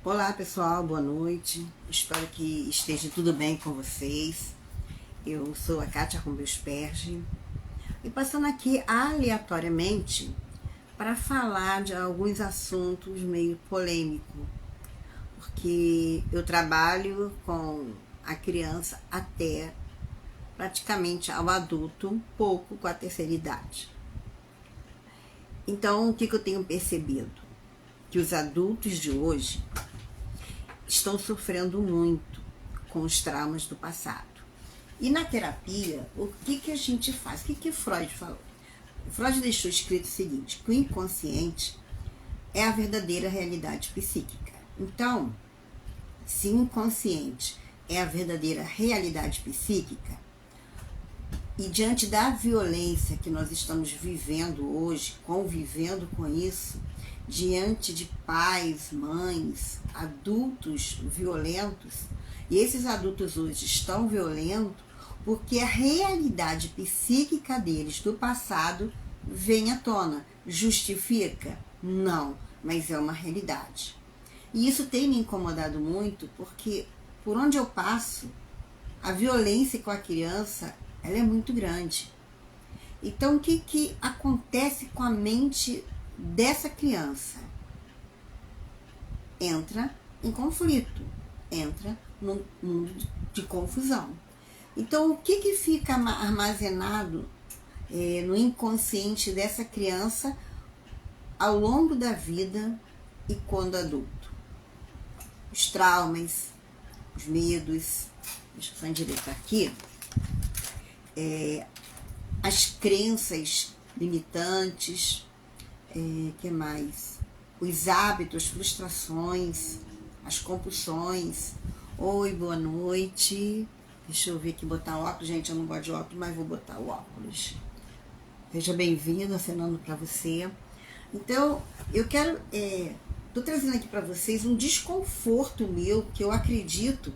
Olá pessoal, boa noite. Espero que esteja tudo bem com vocês. Eu sou a Kátia Rumbelsperge e passando aqui aleatoriamente para falar de alguns assuntos meio polêmicos, porque eu trabalho com a criança até praticamente ao adulto, um pouco com a terceira idade. Então, o que eu tenho percebido? Que os adultos de hoje estão sofrendo muito com os traumas do passado. E na terapia, o que a gente faz? O que Freud falou? Freud deixou escrito o seguinte, que o inconsciente é a verdadeira realidade psíquica. Então, se o inconsciente é a verdadeira realidade psíquica, e diante da violência que nós estamos vivendo hoje, convivendo com isso, diante de pais, mães, adultos violentos, e esses adultos hoje estão violentos porque a realidade psíquica deles do passado vem à tona. Justifica? Não, mas é uma realidade. E isso tem me incomodado muito porque por onde eu passo, a violência com a criança ela é muito grande. Então, o que acontece com a mente dessa criança? Entra em conflito, entra num mundo de confusão. Então, o que fica armazenado no inconsciente dessa criança ao longo da vida e quando adulto? Os traumas, os medos, deixa eu só endireitar aqui, as crenças limitantes, que mais? Os hábitos, frustrações, as compulsões. Oi, boa noite. Deixa eu ver aqui, botar óculos. Gente, eu não gosto de óculos, mas vou botar o óculos. Seja bem-vindo, acenando para você. Então, eu quero... tô trazendo aqui para vocês um desconforto meu, que eu acredito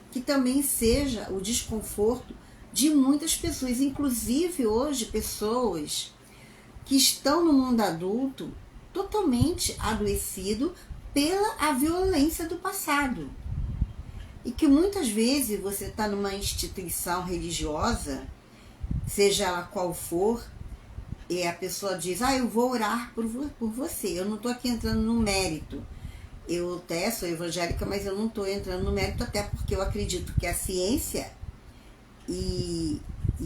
que também seja o desconforto de muitas pessoas, inclusive hoje pessoas que estão no mundo adulto totalmente adoecido pela violência do passado. E que muitas vezes você está numa instituição religiosa, seja ela qual for, e a pessoa diz, eu vou orar por você. Eu não estou aqui entrando no mérito. Eu até sou evangélica, mas eu não estou entrando no mérito, até porque eu acredito que a ciência e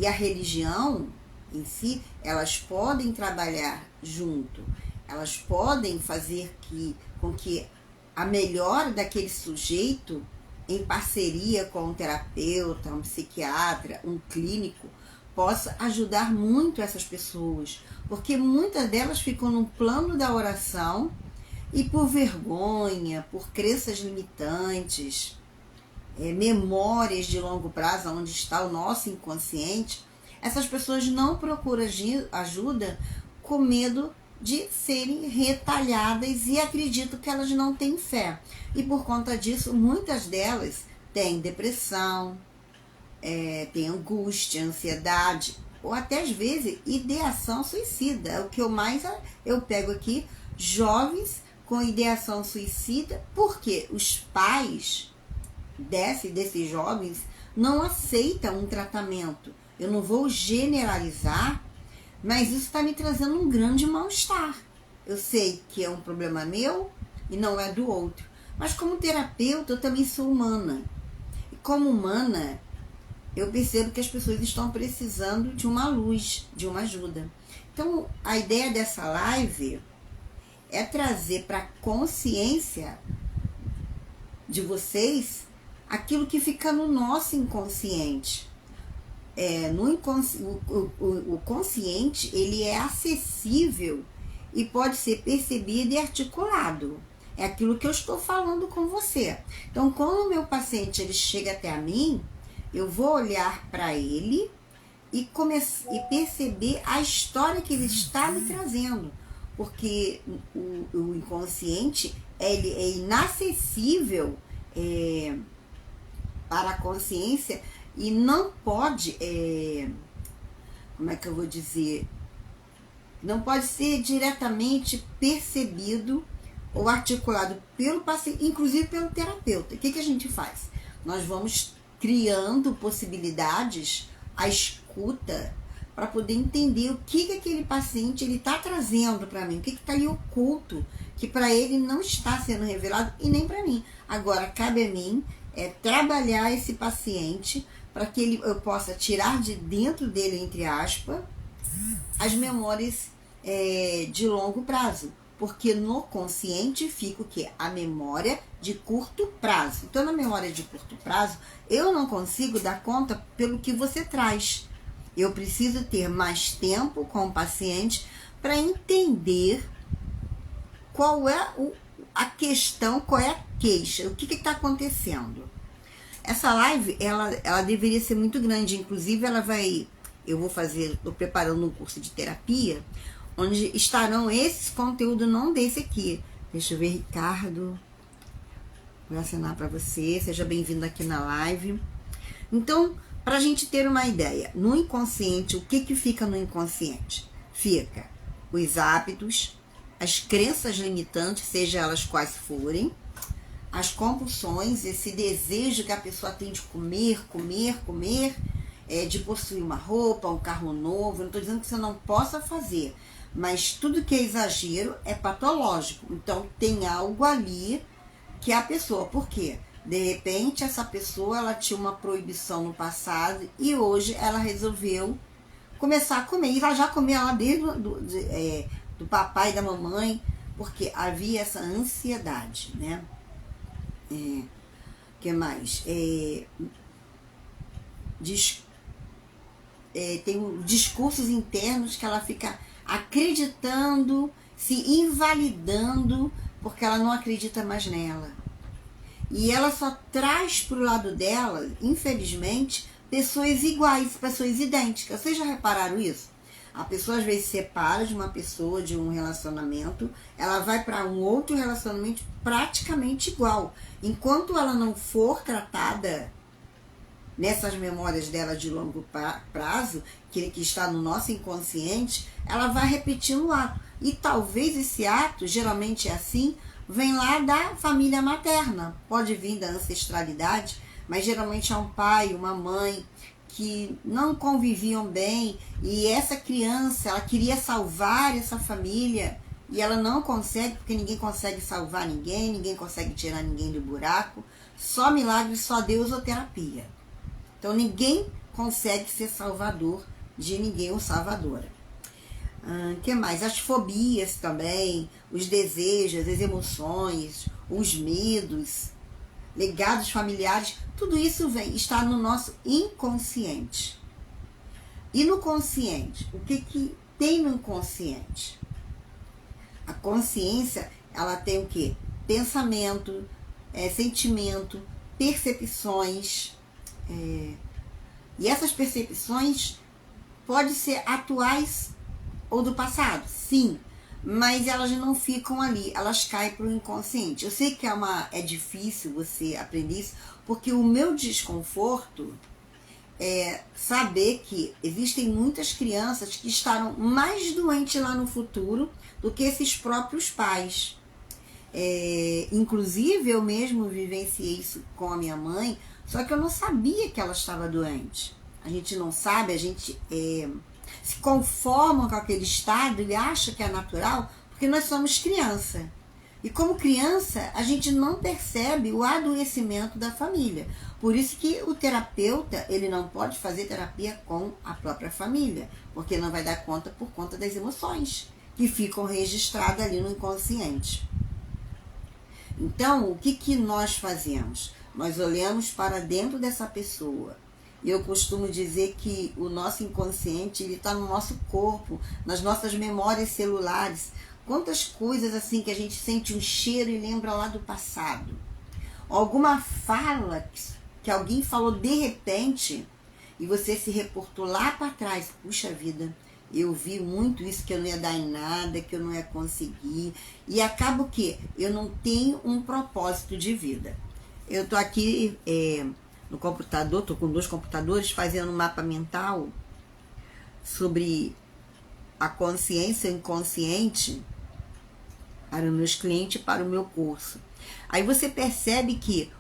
a religião em si, elas podem trabalhar junto, elas podem fazer com que a melhora daquele sujeito, em parceria com um terapeuta, um psiquiatra, um clínico, possa ajudar muito essas pessoas, porque muitas delas ficam no plano da oração e por vergonha, por crenças limitantes, memórias de longo prazo, onde está o nosso inconsciente, essas pessoas não procuram ajuda com medo de serem retalhadas e acreditam que elas não têm fé. E por conta disso, muitas delas têm depressão, têm angústia, ansiedade, ou até às vezes ideação suicida. É o que eu pego aqui, jovens com ideação suicida, porque os pais desses jovens não aceitam um tratamento. Eu não vou generalizar, mas isso está me trazendo um grande mal-estar. Eu sei que é um problema meu e não é do outro. Mas como terapeuta, eu também sou humana. E como humana, eu percebo que as pessoas estão precisando de uma luz, de uma ajuda. Então, a ideia dessa live é trazer para a consciência de vocês aquilo que fica no nosso inconsciente. O consciente, ele é acessível e pode ser percebido e articulado. É aquilo que eu estou falando com você. Então, quando o meu paciente ele chega até a mim, eu vou olhar para ele e perceber a história que ele está me trazendo. Porque o inconsciente ele é inacessível para a consciência e não pode, como é que eu vou dizer, não pode ser diretamente percebido ou articulado pelo paciente, inclusive pelo terapeuta. O que a gente faz? Nós vamos criando possibilidades, a escuta, para poder entender o que aquele paciente ele está trazendo para mim, o que está ali oculto, que para ele não está sendo revelado e nem para mim. Agora, cabe a mim trabalhar esse paciente para que eu possa tirar de dentro dele, entre aspas, as memórias de longo prazo. Porque no consciente fica o quê? A memória de curto prazo. Então, na memória de curto prazo, eu não consigo dar conta pelo que você traz. Eu preciso ter mais tempo com o paciente para entender qual é a questão, qual é a queixa, o que está acontecendo. Essa live, ela deveria ser muito grande. Inclusive, eu vou fazer, estou preparando um curso de terapia, onde estarão esses conteúdos, não desse aqui. Deixa eu ver, Ricardo. Vou assinar para você. Seja bem-vindo aqui na live. Então, para a gente ter uma ideia, no inconsciente, o que fica no inconsciente? Fica os hábitos, as crenças limitantes, seja elas quais forem, as compulsões, esse desejo que a pessoa tem de comer, de possuir uma roupa, um carro novo. Eu não estou dizendo que você não possa fazer, mas tudo que é exagero é patológico. Então, tem algo ali que a pessoa... Por quê? De repente, essa pessoa ela tinha uma proibição no passado e hoje ela resolveu começar a comer. E ela já comia lá desde do papai e da mamãe, porque havia essa ansiedade, né? Que mais? Tem discursos internos que ela fica acreditando, se invalidando, porque ela não acredita mais nela. E ela só traz para o lado dela, infelizmente, pessoas iguais, pessoas idênticas. Vocês já repararam isso? A pessoa às vezes se separa de uma pessoa, de um relacionamento, ela vai para um outro relacionamento praticamente igual. Enquanto ela não for tratada nessas memórias dela de longo prazo, que está no nosso inconsciente, ela vai repetindo o ato. E talvez esse ato, geralmente é assim, vem lá da família materna. Pode vir da ancestralidade, mas geralmente é um pai, uma mãe que não conviviam bem, e essa criança, ela queria salvar essa família, e ela não consegue, porque ninguém consegue salvar ninguém, ninguém consegue tirar ninguém do buraco, só milagre, só Deus ou terapia. Então ninguém consegue ser salvador de ninguém ou salvadora. Que mais? As fobias também, os desejos, as emoções, os medos, legados familiares, tudo isso está no nosso inconsciente. E no consciente, o que tem no inconsciente? A consciência, ela tem o quê? Pensamento, sentimento, percepções. E essas percepções podem ser atuais ou do passado, sim, mas elas não ficam ali, elas caem para o inconsciente. Eu sei que é difícil você aprender isso, porque o meu desconforto é saber que existem muitas crianças que estarão mais doentes lá no futuro do que esses próprios pais. Inclusive, eu mesmo vivenciei isso com a minha mãe, só que eu não sabia que ela estava doente. A gente não sabe, a gente se conforma com aquele estado e acha que é natural, porque nós somos criança. E como criança, a gente não percebe o adoecimento da família. Por isso que o terapeuta, ele não pode fazer terapia com a própria família, porque não vai dar conta por conta das emoções que ficam registradas ali no inconsciente. Então, o que nós fazemos? Nós olhamos para dentro dessa pessoa. Eu costumo dizer que o nosso inconsciente está no nosso corpo, nas nossas memórias celulares. Quantas coisas assim que a gente sente um cheiro e lembra lá do passado. Alguma fala que alguém falou de repente e você se reportou lá para trás. Puxa vida, eu vi muito isso, que eu não ia dar em nada, que eu não ia conseguir. E acaba o quê? Eu não tenho um propósito de vida. Eu estou aqui no computador, estou com 2 computadores, fazendo um mapa mental sobre a consciência e o inconsciente. para os meus clientes, para o meu curso. Aí você percebe que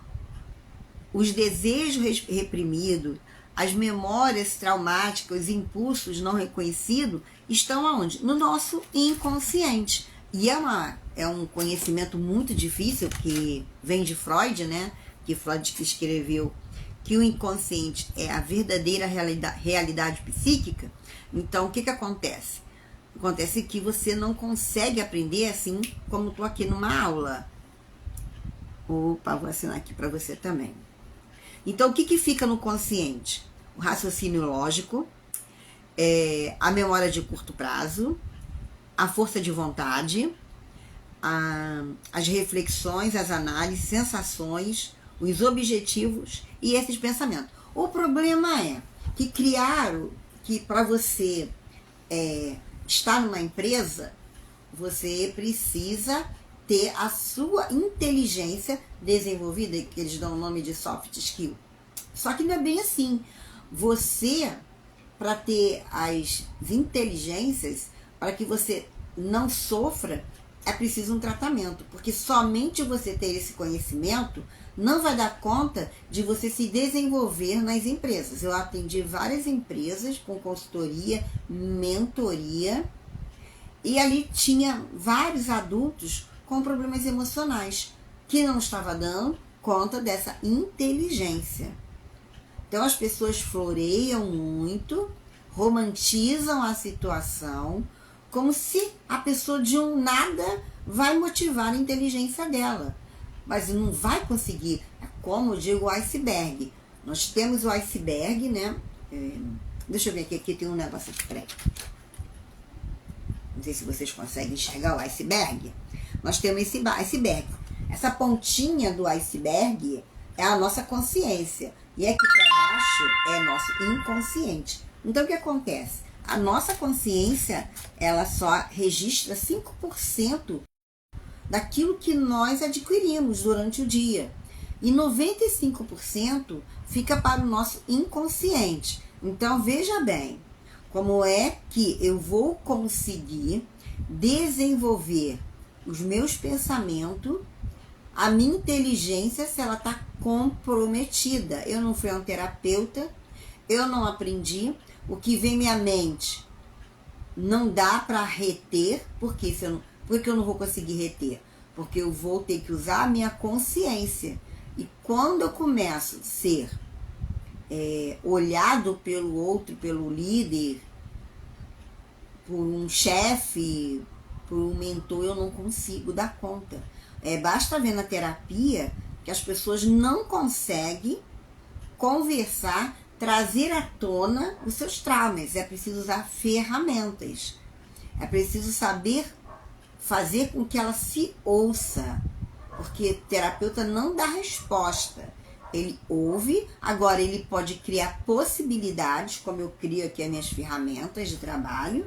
os desejos reprimidos, as memórias traumáticas, os impulsos não reconhecidos estão aonde? No nosso inconsciente. E é um conhecimento muito difícil, que vem de Freud, né? Que Freud que escreveu que o inconsciente é a verdadeira realidade psíquica. Então, o que acontece? Acontece que você não consegue aprender assim como estou aqui numa aula. Opa, vou assinar aqui para você também. Então, o que fica no consciente? O raciocínio lógico, a memória de curto prazo, a força de vontade, as reflexões, as análises, sensações, os objetivos e esses pensamentos. O problema é que criaram que para você estar numa empresa, você precisa ter a sua inteligência desenvolvida, que eles dão o nome de soft skill. Só que não é bem assim. Você, para ter as inteligências, para que você não sofra, é preciso um tratamento, porque somente você ter esse conhecimento não vai dar conta de você se desenvolver nas empresas. Eu atendi várias empresas com consultoria, mentoria, e ali tinha vários adultos com problemas emocionais que não estavam dando conta dessa inteligência. Então as pessoas floreiam muito, romantizam a situação, como se a pessoa de um nada vai motivar a inteligência dela. Mas não vai conseguir. É como eu digo, o iceberg. Nós temos o iceberg, né? Deixa eu ver aqui tem um negócio aqui, peraí. Não sei se vocês conseguem enxergar o iceberg. Nós temos esse iceberg. Essa pontinha do iceberg é a nossa consciência. E aqui para baixo é nosso inconsciente. Então o que acontece? A nossa consciência, ela só registra 5% daquilo que nós adquirimos durante o dia. E 95% fica para o nosso inconsciente. Então veja bem, como é que eu vou conseguir desenvolver os meus pensamentos, a minha inteligência, se ela está comprometida. Eu não fui a um terapeuta, eu não aprendi, o que vem minha mente não dá para reter, porque eu não vou conseguir reter? Porque eu vou ter que usar a minha consciência. E quando eu começo a ser olhado pelo outro, pelo líder, por um chefe, por um mentor, eu não consigo dar conta. Basta ver na terapia que as pessoas não conseguem conversar, trazer à tona os seus traumas. É preciso usar ferramentas. É preciso saber fazer com que ela se ouça. Porque o terapeuta não dá resposta. Ele ouve, agora ele pode criar possibilidades, como eu crio aqui as minhas ferramentas de trabalho.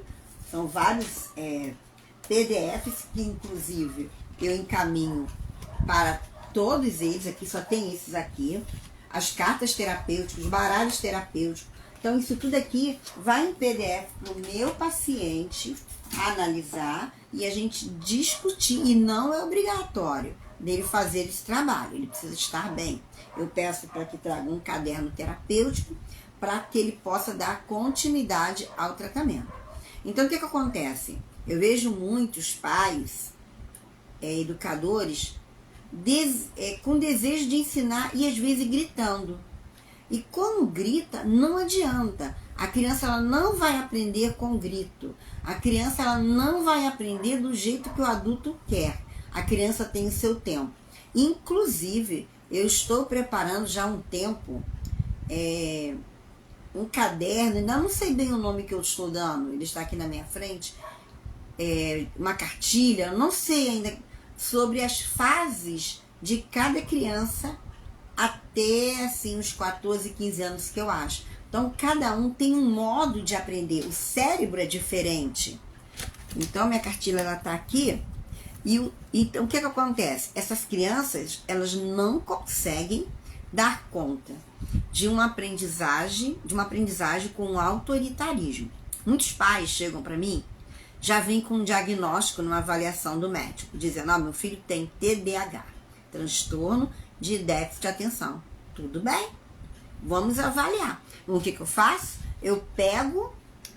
São vários PDFs que, inclusive, eu encaminho para todos eles. Aqui só tem esses aqui. As cartas terapêuticas, os baralhos terapêuticos. Então, isso tudo aqui vai em PDF para o meu paciente analisar e a gente discutir. E não é obrigatório dele fazer esse trabalho. Ele precisa estar bem. Eu peço para que traga um caderno terapêutico para que ele possa dar continuidade ao tratamento. Então, o que acontece? Eu vejo muitos pais, educadores, com desejo de ensinar e às vezes gritando. E quando grita, não adianta. A criança ela não vai aprender com grito. A criança ela não vai aprender do jeito que o adulto quer. A criança tem o seu tempo. Inclusive, eu estou preparando já há um tempo um caderno, ainda não sei bem o nome que eu estou dando, ele está aqui na minha frente, uma cartilha, não sei ainda, sobre as fases de cada criança até assim uns 14, 15 anos que eu acho. Então cada um tem um modo de aprender, o cérebro é diferente. Então minha cartilha ela tá aqui então o que acontece? Essas crianças elas não conseguem dar conta de uma aprendizagem com autoritarismo. Muitos pais chegam para mim já vem com um diagnóstico numa avaliação do médico, dizendo, meu filho tem TDAH, transtorno de déficit de atenção. Tudo bem, vamos avaliar. O que eu faço? Eu pego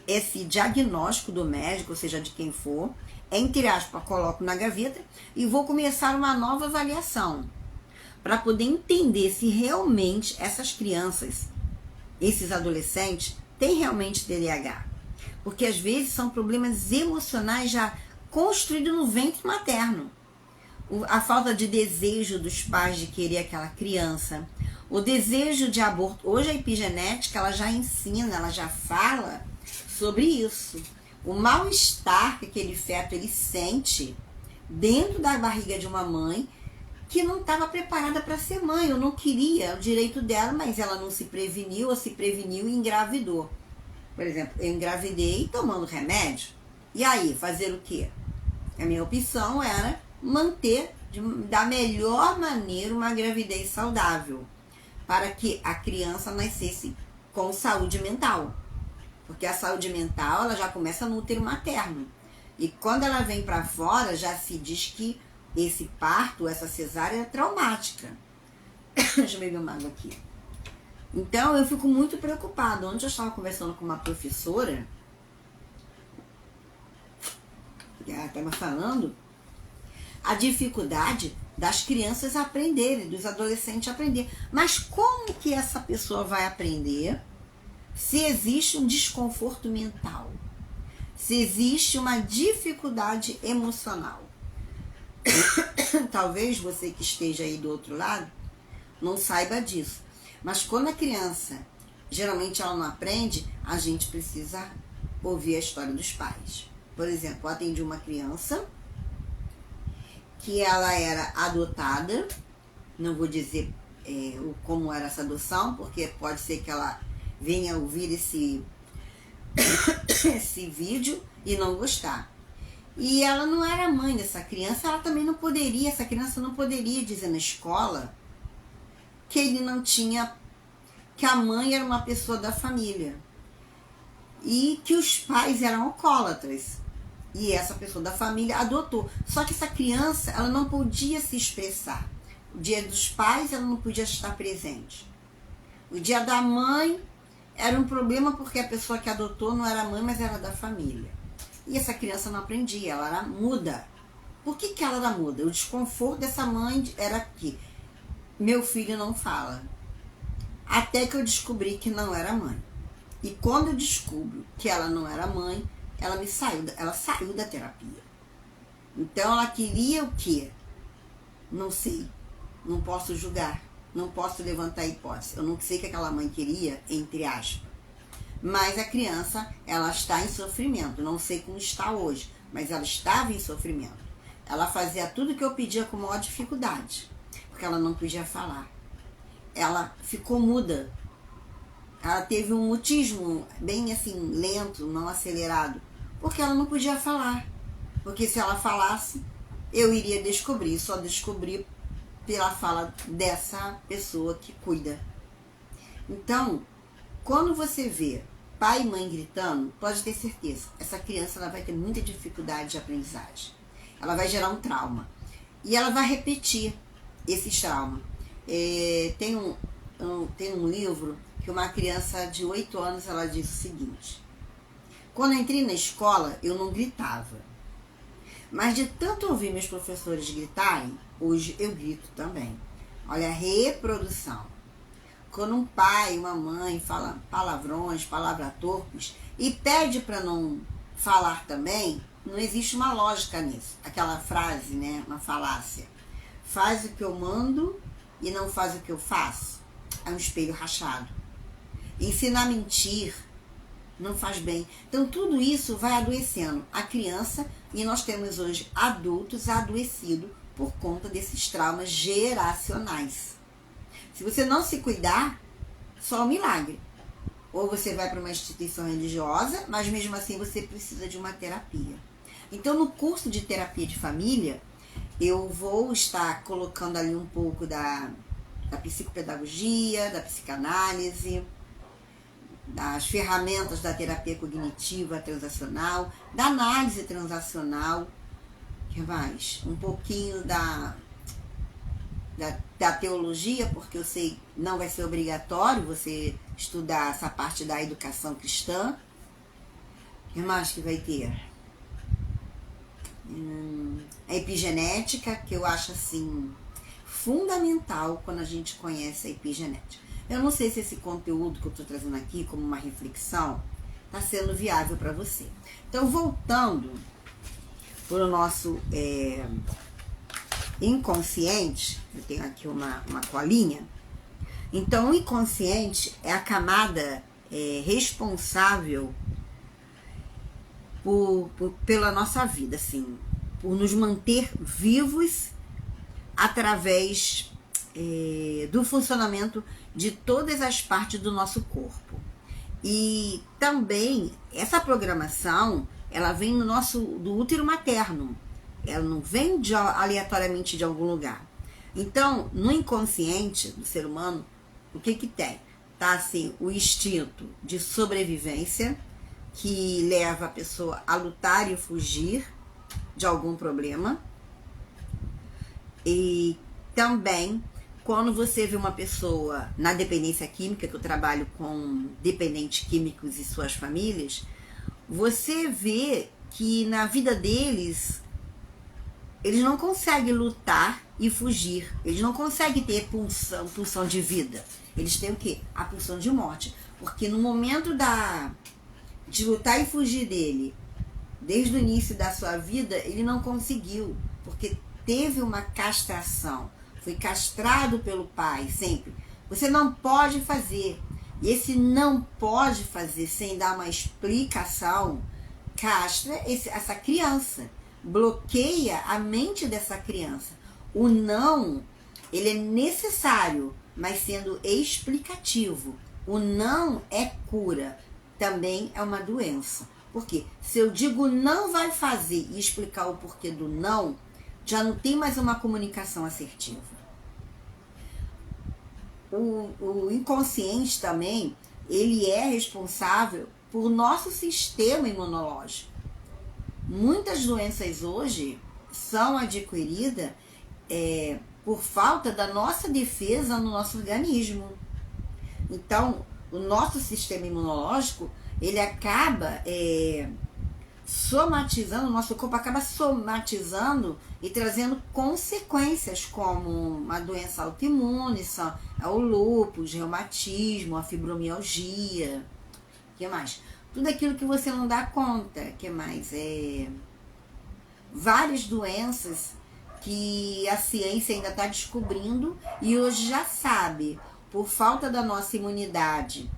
esse diagnóstico do médico, ou seja, de quem for, entre aspas, coloco na gaveta e vou começar uma nova avaliação para poder entender se realmente essas crianças, esses adolescentes, têm realmente TDAH. Porque às vezes são problemas emocionais já construídos no ventre materno. A falta de desejo dos pais de querer aquela criança, o desejo de aborto. Hoje a epigenética ela já ensina, ela já fala sobre isso. O mal-estar que aquele feto ele sente dentro da barriga de uma mãe que não estava preparada para ser mãe. Eu não queria o direito dela, mas ela não se preveniu ou se preveniu e engravidou. Por exemplo, eu engravidei tomando remédio. E aí, fazer o quê? A minha opção era manter da melhor maneira uma gravidez saudável, para que a criança nascesse com saúde mental. Porque a saúde mental ela já começa no útero materno. E quando ela vem para fora, já se diz que esse parto, essa cesárea é traumática. Deixa eu beber uma água aqui. Então eu fico muito preocupada. Ontem eu estava conversando com uma professora, e ela estava falando a dificuldade das crianças aprenderem, dos adolescentes aprenderem. Mas como que essa pessoa vai aprender se existe um desconforto mental? Se existe uma dificuldade emocional? Talvez você que esteja aí do outro lado não saiba disso. Mas quando a criança, geralmente ela não aprende, a gente precisa ouvir a história dos pais. Por exemplo, eu atendi uma criança que ela era adotada, não vou dizer como era essa adoção, porque pode ser que ela venha ouvir esse vídeo e não gostar. E ela não era mãe dessa criança, ela também não poderia, essa criança não poderia dizer na escola que ele não tinha, que a mãe era uma pessoa da família e que os pais eram alcoólatras e essa pessoa da família adotou. Só que essa criança, ela não podia se expressar. O dia dos pais, ela não podia estar presente. O dia da mãe era um problema porque a pessoa que adotou não era mãe, mas era da família. E essa criança não aprendia, ela era muda. Por que ela era muda? O desconforto dessa mãe era que meu filho não fala. Até que eu descobri que não era mãe. E quando eu descubro que ela não era mãe, ela saiu da terapia. Então ela queria o quê? Não sei. Não posso julgar. Não posso levantar hipótese. Eu não sei o que aquela mãe queria, entre aspas. Mas a criança, ela está em sofrimento. Não sei como está hoje, mas ela estava em sofrimento. Ela fazia tudo que eu pedia com maior dificuldade, porque ela não podia falar. Ela ficou muda. Ela teve um mutismo bem assim, lento, não acelerado, porque ela não podia falar. Porque se ela falasse, eu iria descobrir. Só descobri pela fala dessa pessoa que cuida. Então, quando você vê pai e mãe gritando, pode ter certeza, essa criança ela vai ter muita dificuldade de aprendizagem. Ela vai gerar um trauma. E ela vai repetir esses traumas. Tem um livro que uma criança de 8 anos, ela diz o seguinte: quando eu entrei na escola, eu não gritava. Mas de tanto ouvir meus professores gritarem, hoje eu grito também. Olha a reprodução. Quando um pai, uma mãe fala palavrões, palavras torpes e pede para não falar também, não existe uma lógica nisso. Aquela frase, né, uma falácia. Faz o que eu mando e não faz o que eu faço. É um espelho rachado. Ensinar a mentir não faz bem. Então tudo isso vai adoecendo a criança e nós temos hoje adultos adoecidos por conta desses traumas geracionais. Se você não se cuidar, só um milagre. Ou você vai para uma instituição religiosa, mas mesmo assim você precisa de uma terapia. Então no curso de terapia de família, eu vou estar colocando ali um pouco da psicopedagogia, da psicanálise, das ferramentas da terapia cognitiva transacional, da análise transacional, que mais? Um pouquinho da teologia, porque eu sei não vai ser obrigatório você estudar essa parte da educação cristã. O que mais que vai ter? A epigenética, que eu acho assim fundamental quando a gente conhece a epigenética. Eu não sei se esse conteúdo que eu estou trazendo aqui como uma reflexão está sendo viável para você. Então, voltando para o nosso inconsciente, eu tenho aqui uma colinha. Então, o inconsciente é a camada responsável pela nossa vida, assim, por nos manter vivos através do funcionamento de todas as partes do nosso corpo. E também essa programação, ela vem do útero materno. Ela não vem aleatoriamente de algum lugar. Então, no inconsciente do ser humano, o que tem? Tá assim, o instinto de sobrevivência, que leva a pessoa a lutar e fugir de algum problema. E também, quando você vê uma pessoa na dependência química, que eu trabalho com dependentes químicos e suas famílias, você vê que na vida deles, eles não conseguem lutar e fugir. Eles não conseguem ter pulsão de vida. Eles têm o quê? A pulsão de morte. Porque no momento de lutar e fugir dele, desde o início da sua vida, ele não conseguiu. Porque teve uma castração. Foi castrado pelo pai, sempre. Você não pode fazer. E esse não pode fazer sem dar uma explicação, castra essa criança. Bloqueia a mente dessa criança. O não, ele é necessário, mas sendo explicativo. O não é cura, também é uma doença. Por quê? Se eu digo não vai fazer e explicar o porquê do não, já não tem mais uma comunicação assertiva. O inconsciente também, ele é responsável por nosso sistema imunológico. Muitas doenças hoje são adquiridas por falta da nossa defesa no nosso organismo. Então, o nosso sistema imunológico, ele acaba somatizando, o nosso corpo acaba somatizando e trazendo consequências como uma doença autoimune, o lúpus, reumatismo, a fibromialgia, o que mais? Tudo aquilo que você não dá conta, que mais? Várias doenças que a ciência ainda está descobrindo e hoje já sabe, por falta da nossa imunidade,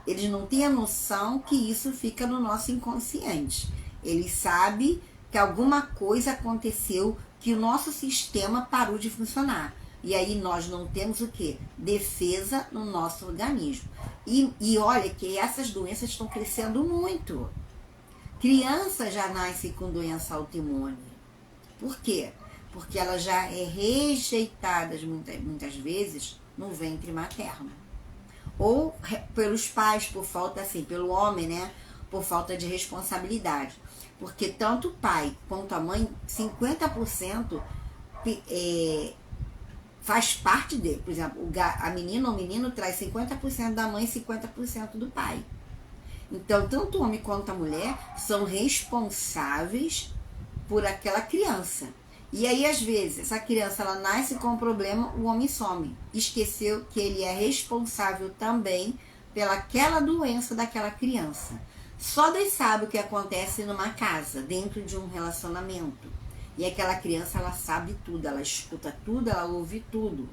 eles não têm a noção que isso fica no nosso inconsciente. Eles sabem que alguma coisa aconteceu, que o nosso sistema parou de funcionar. E aí nós não temos o quê? Defesa no nosso organismo. E olha que essas doenças estão crescendo muito. Criança já nasce com doença autoimune. Por quê? Porque ela já é rejeitada muitas vezes no ventre materno. Ou pelos pais, por falta, assim, pelo homem, né? Por falta de responsabilidade. Porque tanto o pai quanto a mãe, 50% faz parte dele. Por exemplo, a menina ou o menino traz 50% da mãe e 50% do pai. Então, tanto o homem quanto a mulher são responsáveis por aquela criança. E aí, às vezes, essa criança ela nasce com um problema, o homem some. Esqueceu que ele é responsável também pelaquela doença daquela criança. Só Deus sabe o que acontece numa casa, dentro de um relacionamento. E aquela criança, ela sabe tudo, ela escuta tudo, ela ouve tudo.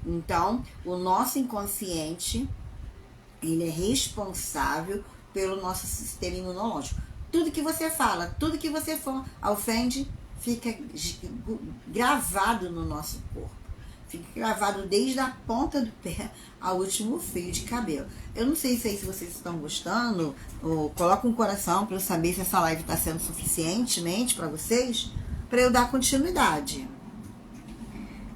Então, o nosso inconsciente, ele é responsável pelo nosso sistema imunológico. Tudo que você fala, tudo que você for, ofende, fica gravado no nosso corpo. Fica gravado desde a ponta do pé ao último fio de cabelo. Eu não sei se vocês estão gostando, ou coloca um coração para eu saber se essa live está sendo suficientemente para vocês, para eu dar continuidade.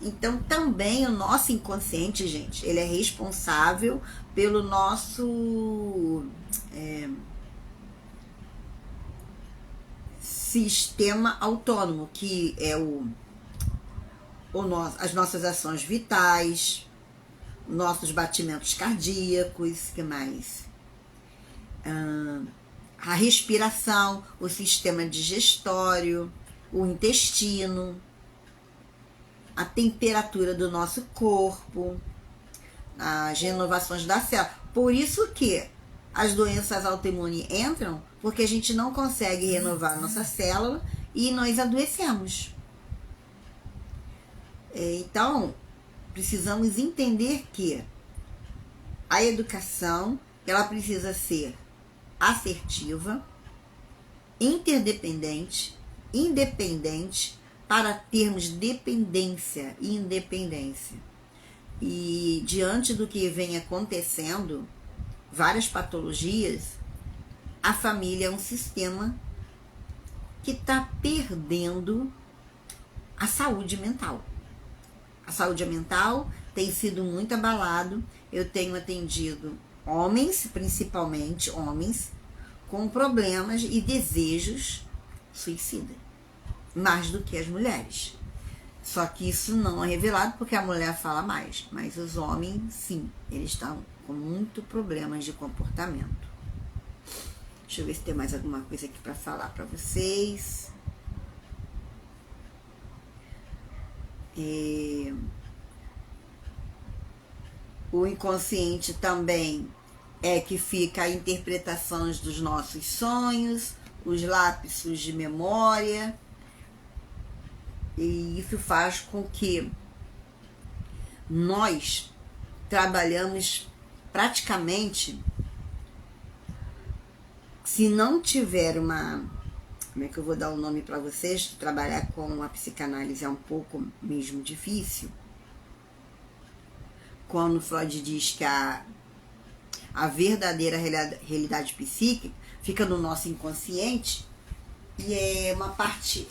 Então, também o nosso inconsciente, gente, ele é responsável pelo nosso sistema autônomo, que é as nossas ações vitais, nossos batimentos cardíacos, que mais? A respiração, o sistema digestório, o intestino, a temperatura do nosso corpo, as renovações da célula. Por isso que as doenças autoimunes entram, porque a gente não consegue renovar a nossa célula e nós adoecemos. Então, precisamos entender que a educação, ela precisa ser assertiva, interdependente, independente, para termos dependência e independência. E diante do que vem acontecendo, várias patologias, a família é um sistema que está perdendo a saúde mental. A saúde mental tem sido muito abalado. Eu tenho atendido homens, principalmente homens, com problemas e desejos suicidas, mais do que as mulheres. Só que isso não é revelado porque a mulher fala mais, mas os homens, sim, eles estão com muito problemas de comportamento. Deixa eu ver se tem mais alguma coisa aqui para falar para vocês. O inconsciente também é que fica a interpretação dos nossos sonhos, os lapsos de memória, e isso faz com que nós trabalhamos praticamente, se não tiver uma, como é que eu vou dar o nome para vocês, trabalhar com a psicanálise é um pouco mesmo difícil. Quando Freud diz que a verdadeira realidade psíquica fica no nosso inconsciente, e é uma parte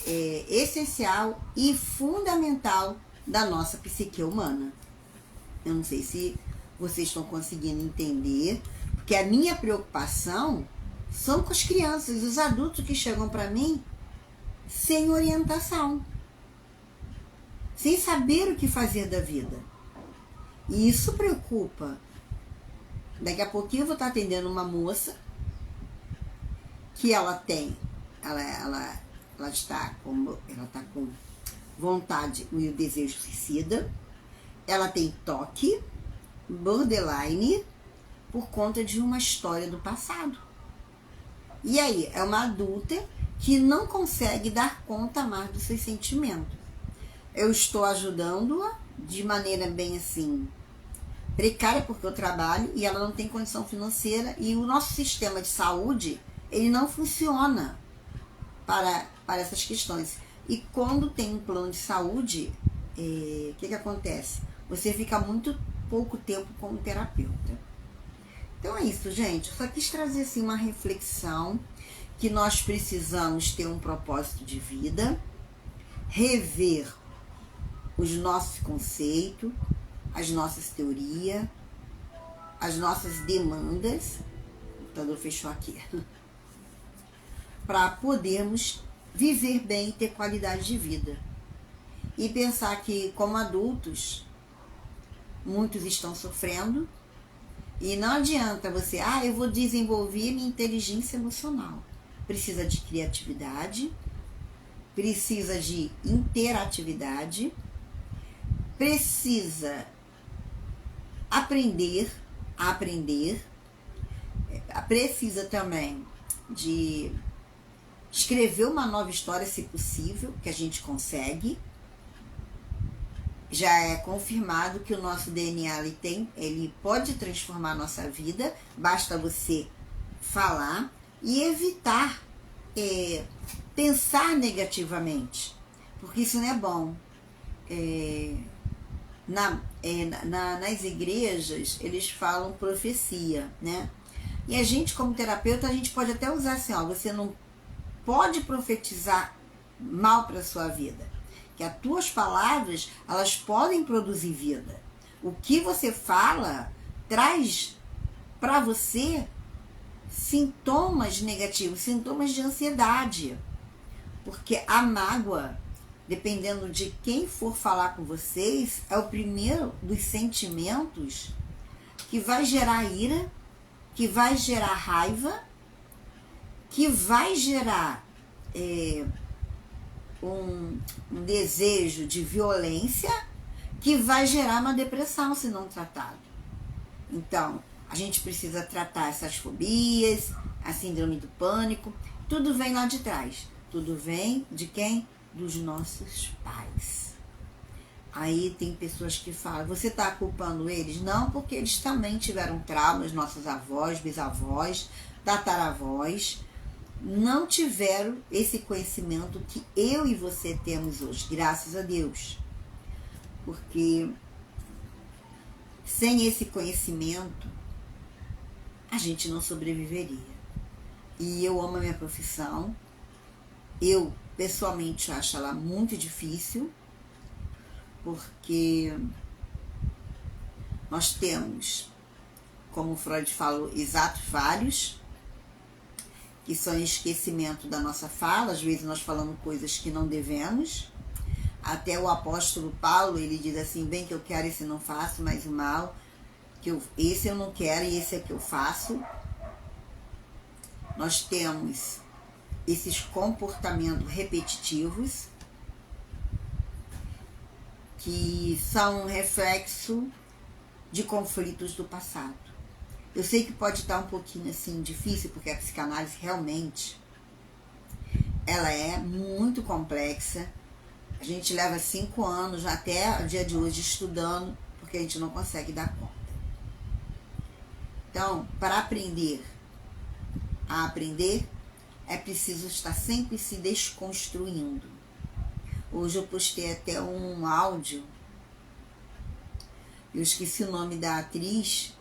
essencial e fundamental da nossa psique humana. Eu não sei se vocês estão conseguindo entender, porque a minha preocupação são com as crianças, os adultos que chegam para mim sem orientação, sem saber o que fazer da vida. E isso preocupa. Daqui a pouquinho eu vou estar atendendo uma moça que ela está com vontade e o desejo suicida. Ela tem toque, borderline, por conta de uma história do passado. E aí, é uma adulta que não consegue dar conta mais dos seus sentimentos. Eu estou ajudando-a de maneira bem assim, precária, porque eu trabalho e ela não tem condição financeira, e o nosso sistema de saúde, ele não funciona para essas questões. E quando tem um plano de saúde, o que acontece? Você fica muito pouco tempo como terapeuta. Então é isso, gente. Eu só quis trazer assim, uma reflexão que nós precisamos ter um propósito de vida, rever os nossos conceitos, as nossas teorias, as nossas demandas. O computador fechou aqui. Para podermos viver bem e ter qualidade de vida. E pensar que, como adultos, muitos estão sofrendo. E não adianta você, eu vou desenvolver minha inteligência emocional. Precisa de criatividade, precisa de interatividade, precisa aprender, precisa também de escrever uma nova história, se possível, que a gente consegue. Já é confirmado que o nosso DNA ele pode transformar a nossa vida, basta você falar e evitar pensar negativamente, porque isso não é bom. Nas igrejas, eles falam profecia, né? E a gente, como terapeuta, a gente pode até usar assim, você não pode profetizar mal para a sua vida. que as tuas palavras, elas podem produzir vida. O que você fala traz para você sintomas negativos, sintomas de ansiedade. Porque a mágoa, dependendo de quem for falar com vocês, é o primeiro dos sentimentos que vai gerar ira, que vai gerar raiva, que vai gerar um desejo de violência, que vai gerar uma depressão se não tratado. Então, a gente precisa tratar essas fobias, a síndrome do pânico, tudo vem lá de trás. Tudo vem de quem? Dos nossos pais. Aí tem pessoas que falam, você está culpando eles? Não, porque eles também tiveram traumas, nossos avós, bisavós, tataravós, não tiveram esse conhecimento que eu e você temos hoje, graças a Deus. Porque sem esse conhecimento, a gente não sobreviveria. E eu amo a minha profissão. Eu, pessoalmente, acho ela muito difícil, porque nós temos, como Freud falou, exatos falhos, que são esquecimento da nossa fala. Às vezes nós falamos coisas que não devemos. Até o apóstolo Paulo, ele diz assim, bem que eu quero, esse não faço, mas o mal, esse eu não quero e esse é que eu faço. Nós temos esses comportamentos repetitivos, que são um reflexo de conflitos do passado. Eu sei que pode estar um pouquinho assim difícil, porque a psicanálise realmente ela é muito complexa. A gente leva 5 anos até o dia de hoje estudando, porque a gente não consegue dar conta. Então, para aprender a aprender, é preciso estar sempre se desconstruindo. Hoje eu postei até um áudio, eu esqueci o nome da atriz,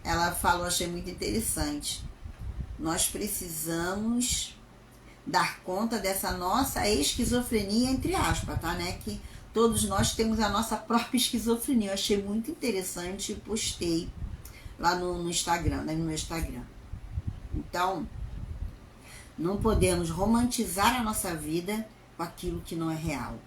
ela falou, achei muito interessante. Nós precisamos dar conta dessa nossa esquizofrenia, entre aspas, tá, né? Que todos nós temos a nossa própria esquizofrenia. Eu achei muito interessante e postei lá no Instagram, né, no meu Instagram. Então, não podemos romantizar a nossa vida com aquilo que não é real.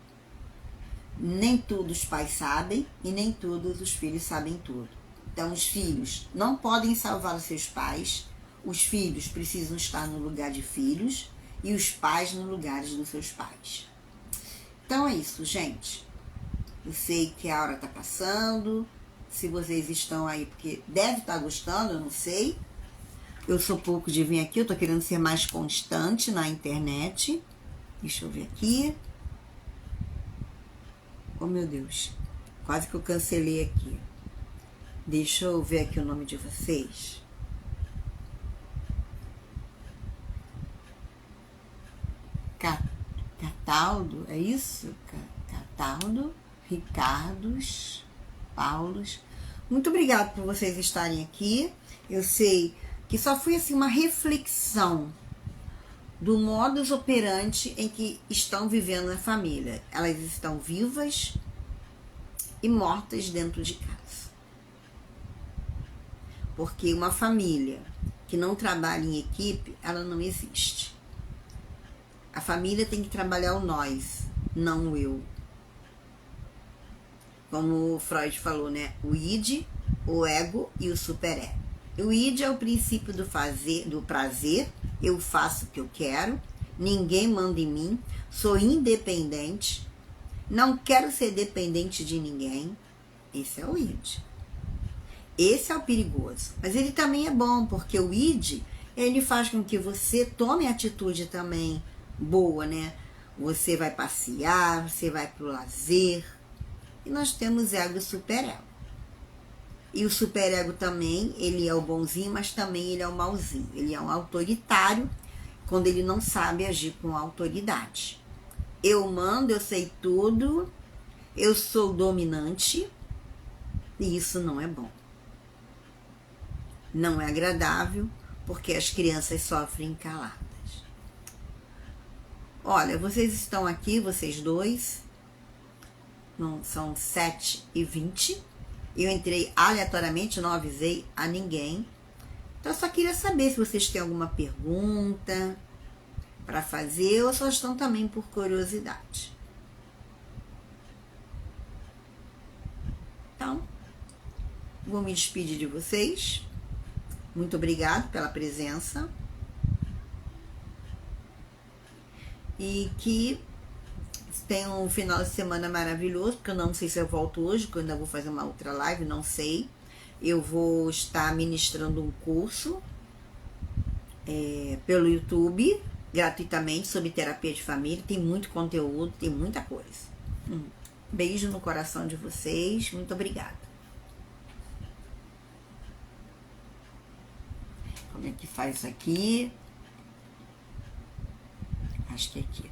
Nem tudo os pais sabem e nem todos os filhos sabem tudo. Então, os filhos não podem salvar os seus pais, os filhos precisam estar no lugar de filhos e os pais no lugar dos seus pais. Então é isso, gente. Eu sei que a hora tá passando, se vocês estão aí, porque deve estar gostando, eu não sei. Eu sou pouco de vir aqui, eu tô querendo ser mais constante na internet. Deixa eu ver aqui. Oh, meu Deus. Quase que eu cancelei aqui. Deixa eu ver aqui o nome de vocês. Cataldo, é isso? Cataldo, Ricardos, Paulos. Muito obrigada por vocês estarem aqui. Eu sei que só foi assim uma reflexão do modus operandi em que estão vivendo na família. Elas estão vivas e mortas dentro de casa. Porque uma família que não trabalha em equipe, ela não existe. A família tem que trabalhar o nós, não o eu. Como o Freud falou, né? O id, o ego e o superego. O id é o princípio do fazer, do prazer. Eu faço o que eu quero, ninguém manda em mim, sou independente, não quero ser dependente de ninguém. Esse é o id. Esse é o perigoso. Mas ele também é bom, porque o id, ele faz com que você tome atitude também boa, né? Você vai passear, você vai pro lazer. E nós temos ego e superego. E o superego também, ele é o bonzinho, mas também ele é o malzinho. Ele é um autoritário, quando ele não sabe agir com autoridade. Eu mando, eu sei tudo, eu sou dominante, e isso não é bom. Não é agradável, porque as crianças sofrem caladas. Olha, vocês estão aqui, vocês dois, não, são 7h20. Eu entrei aleatoriamente, não avisei a ninguém. Então eu só queria saber se vocês têm alguma pergunta para fazer ou só estão também por curiosidade. Então, vou me despedir de vocês. Muito obrigado pela presença. E que tenham um final de semana maravilhoso, porque eu não sei se eu volto hoje, porque eu ainda vou fazer uma outra live, não sei. Eu vou estar ministrando um curso pelo YouTube, gratuitamente, sobre terapia de família. Tem muito conteúdo, tem muita coisa. Beijo no coração de vocês. Muito obrigada. Como é que faz isso aqui? Acho que é aqui.